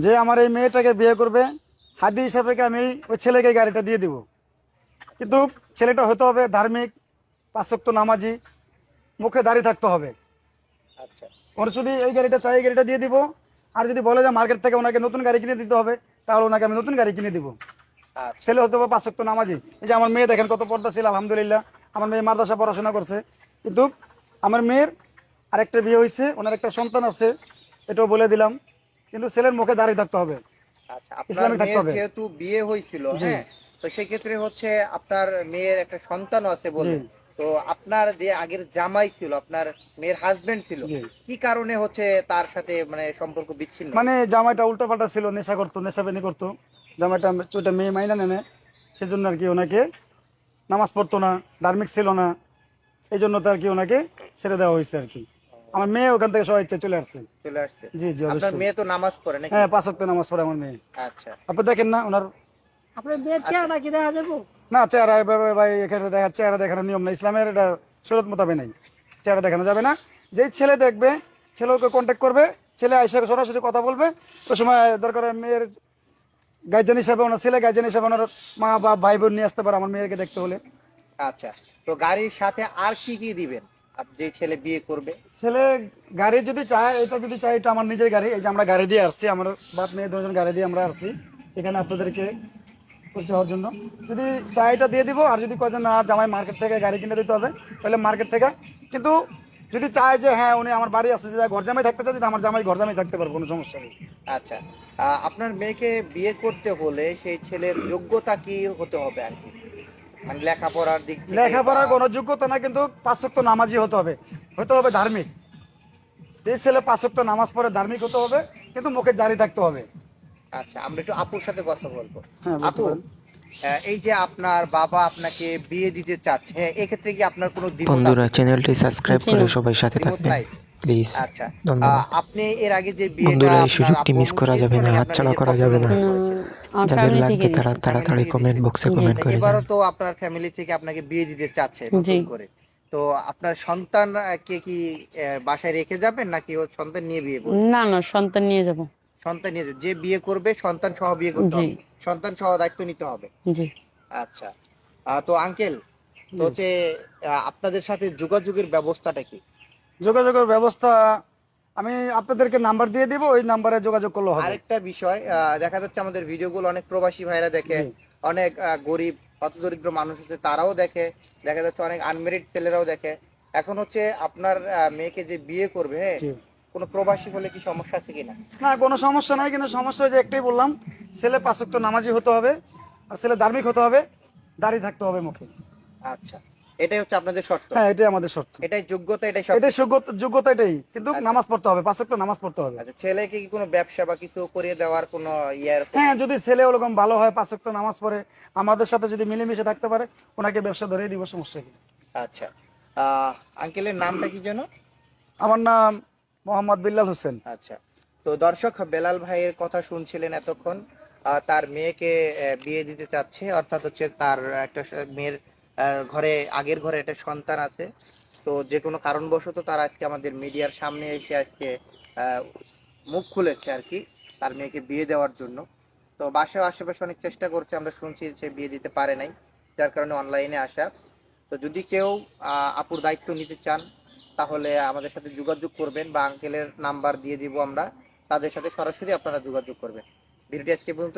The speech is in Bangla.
যে আমার এই মেয়েটাকে বিয়ে করবে, হাদি হিসাবে আমি ওই ছেলেকে গাড়িটা দিয়ে দিব। কিন্তু ছেলেটা হতে হবে ধার্মিক, পাঁচ ওয়াক্ত নামাজি, মুখে দাড়ি থাকতে হবে। আচ্ছা ওর যদি এই গাড়িটা চাই, এই গাড়িটা দিয়ে দিব। আর যদি বলে যে মার্কেট থেকে ওনাকে নতুন গাড়ি কিনে দিতে হবে, তাহলে ওনাকে আমি নতুন গাড়ি কিনে দিব। আচ্ছা ছেলে হতে হবে পাঁচ ওয়াক্ত নামাজি। এই যে আমার মেয়ে দেখেন কত পর্দা ছিল, আলহামদুলিল্লাহ। আমার মেয়ে মাদ্রাসা পড়াশোনা করছে। কিন্তু আমার মেয়ের আরেকটা বিয়ে হয়েছে, ওনার একটা সন্তান আছে, এটাও বলে দিলাম। কিন্তু ছেলের মুখে দাঁড়িয়ে থাকতে হবে, আচ্ছা, আপনার ইসলামিক থাকতে মেয়ের হবে। যেহেতু বিয়ে হয়েছিল, জি হ্যাঁ, তো সেক্ষেত্রে হচ্ছে আপনার মেয়ের একটা সন্তানও আছে জি বললেন। তো আপনার যে আগের জামাই ছিল, আপনার মেয়ের হাজবেন্ড ছিল, জি। কি কারণে হচ্ছে তার সাথে মানে সম্পর্ক বিচ্ছিন্ন মানে হলো? জামাইটা উল্টোপাল্টা ছিল, নেশা করতো, নেশাবানি করতো। জামাইটা ওইটা মেয়ে মাইনা নেনে, সেজন্য আর কি ওনাকে, নামাজ পড়তো না, ধার্মিক ছিল না, এই জন্য তো আর কি ওনাকে ছেড়ে দেওয়া হয়েছে আর কি। আমার মেয়ে ওখান থেকে সবাই ইচ্ছে চলে আসছে। চলে আসছে। জি জি আপনার অবশ্যই। মেয়ে তো নামাজ পড়ে নাকি? হ্যাঁ, পাঁচ ওয়াক্ত নামাজ পড়ে আমার মেয়ে। আচ্ছা আপনি দেখেন না ওনার, আপনার বিয়ের চেহারা কি দেখা যাবো? না চেহারা এভাবে ভাই এখানে দেখা, চেহারা দেখানোর নিয়ম না, ইসলামের এটা শরীয়ত মোতাবেক নাই। চেহারা দেখানো যাবে না। যেই ছেলে দেখবে, ছেলে ওকে কন্ট্যাক্ট করবে, ছেলে আইসা সরাসরি কথা বলবে। ওই সময় দরকার হয় মেয়ের গার্জেন হিসাবে, ওনার ছেলে গার্জেন হিসাবে ওনার মা বা ভাই বোন নিয়ে আসতে পারে আমার মেয়েকে দেখতে হলে। আচ্ছা, তো গাড়ির সাথে আর কি কি দিবেন যে ছেলে বিয়ে করবে? ছেলে গাড়ি যদি চায়, এটা যদি চায়, এটা আমার নিজের গাড়ি। এই যে আমরা গাড়ি দিয়ে আসছি, আমার বাপ মেয়ে দুজন গাড়ি দিয়ে আমরা আসছি এখানে আপনাদেরকে পরিচয় হওয়ার জন্য। যদি চায় এটা দিয়ে দিব, আর যদি কয়েকজন না জামাই মার্কেট থেকে গাড়ি কিনে দিতে হবে, তাহলে মার্কেট থেকে। কিন্তু যদি চায় যে হ্যাঁ উনি আমার বাড়ি আসছে, যে ঘর জামাই থাকতে চায়, যদি আমার জামাই ঘর জামাই থাকতে পারবো, কোনো সমস্যা নেই। আচ্ছা, আপনার মেয়েকে বিয়ে করতে হলে সেই ছেলের যোগ্যতা কি হতে হবে আর কি, মানে লেখাপড়ার দিক থেকে বা? লেখাপড়ার কোনো যোগ্যতা না, কিন্তু পাঁচ ওয়াক্ত নামাজি হতে হবে, হতে হবে ধার্মিক। যে ছেলে পাঁচ ওয়াক্ত নামাজ পড়ে ধার্মিক হতে হবে, কিন্তু মুখে দাঁড়িয়ে থাকতে হবে। আচ্ছা, আমরা একটু আপুর সাথে কথা বলবো। হ্যাঁ বলতে আপু, পারেন। এই যে আপনার বাবা আপনাকে বিয়ে দিতে চাচ্ছে, হ্যাঁ, এক্ষেত্রে কি আপনার কোনো দ্বিমত বন্ধুরা আছে কিনা? চ্যানেলটি সাবস্ক্রাইব জি করে না। সবাই সাথে দ্বিমত থাকবেন নাই? প্লিজ। আচ্ছা, ধন্যবাদ আপনি এর আগে যে বিয়েটা বন্ধুরা, এই আপনার সুযোগটি আব্বু মিস আম্মু করা দিয়েছিল যাবে না, নাকি আপনার হাতছাড়া নিজের করা পছন্দ যাবে না। মতো না, করেছিলেন? আমার যাদের ফ্যামিলি থেকে লাগবে তারা দিছে। ফ্যামিলি তাড়াতাড়ি থেকে কমেন্ট দিয়েছিল। বক্সে জি। কমেন্ট তো করে দেন। এবারও তো আপনার ফ্যামিলি থেকে আপনাকে বিয়ে দিতে চাচ্ছে জি। নতুন করে। তো আপনার সন্তান কে কি বাসায় রেখে যাবেন নাকি ওর সন্তান নিয়ে বিয়ে করবেন? না না, সন্তান নিয়ে যাব। সন্তান নিয়ে যে বিয়ে করবে সন্তান সহ বিয়ে করতে জি হবে, সন্তান সহ দায়িত্ব নিতে হবে। জি। আচ্ছা, তো আঙ্কেল, তো জি। হচ্ছে আপনাদের সাথে যোগাযোগের ব্যবস্থাটা কি? যোগাযোগের ব্যবস্থা আমি আপনাদেরকে নাম্বার দিয়ে দিব, ওই নাম্বারে যোগাযোগ করলে হবে। আরেকটা বিষয়, দেখা যাচ্ছে আমাদের ভিডিওগুলো অনেক প্রবাসী ভাইরা দেখে, জি অনেক গরিব হতদরিদ্র মানুষ আছে তারাও দেখে, দেখা যাচ্ছে অনেক আনমেরিড ছেলেরাও দেখে। এখন হচ্ছে আপনার মেয়েকে যে বিয়ে করবে, হ্যাঁ, জি। কোনো প্রবাসী হলে কি সমস্যা আছে কিনা? না, কোনো সমস্যা নাই, কিন্তু সমস্যা যে একটাই বললাম, ছেলে পাঁচ ওয়াক্ত নামাজি হতে হবে, আর ছেলে ধার্মিক হতে হবে, দাড়ি থাকতে হবে মুখে। আচ্ছা, এটাই হচ্ছে আপনাদের শর্ত? হ্যাঁ, এটাই আমাদের শর্ত, এটাই যোগ্যতা, এটাই সব? এটাই যোগ্যতা এটাই, কিন্তু আচ্ছা নামাজ পড়তে হবে, পাঁচ ওয়াক্ত নামাজ পড়তে হবে। আচ্ছা, ছেলেকে কি কোনো ব্যবসা বা কিছু করিয়ে দেওয়ার কোনো এরকম? হ্যাঁ, যদি ছেলে ওরকম ভালো হয়, পাঁচ ওয়াক্ত নামাজ পড়ে, আমাদের সাথে যদি মিলেমিশে থাকতে পারে, ওনাকে ব্যবসা ধরিয়ে দিব, সমস্যা কি। আচ্ছা, আঙ্কেলের নামটা কি যেন? আমার নাম মোহাম্মদ বিল্লাল হোসেন। আচ্ছা, তো দর্শক, বেলাল ভাইয়ের কথা শুনছিলেন এতক্ষণ। তার মেয়েকে বিয়ে দিতে চাচ্ছে, অর্থাৎ হচ্ছে তার একটা মেয়ের ঘরে, আগের ঘরে একটা সন্তান আছে। তো যে কোনো কারণবশত তার আজকে আমাদের মিডিয়ার সামনে এসে আজকে আহ, মুখ খুলেছে আর কি, তার মেয়েকে বিয়ে দেওয়ার জন্য। তো বাসায় আশেপাশে অনেক চেষ্টা করছে, আমরা শুনছি সে বিয়ে দিতে পারে নাই, যার কারণে অনলাইনে আসা। তো যদি কেউ আপুর দায়িত্ব নিতে চান, তাহলে আমাদের সাথে যোগাযোগ করবেন, বা আঙ্কেলের নাম্বার দিয়ে দিব আমরা, তাদের সাথে সরাসরি আপনারা যোগাযোগ করবেন। ভিডিওটি আজকে পর্যন্ত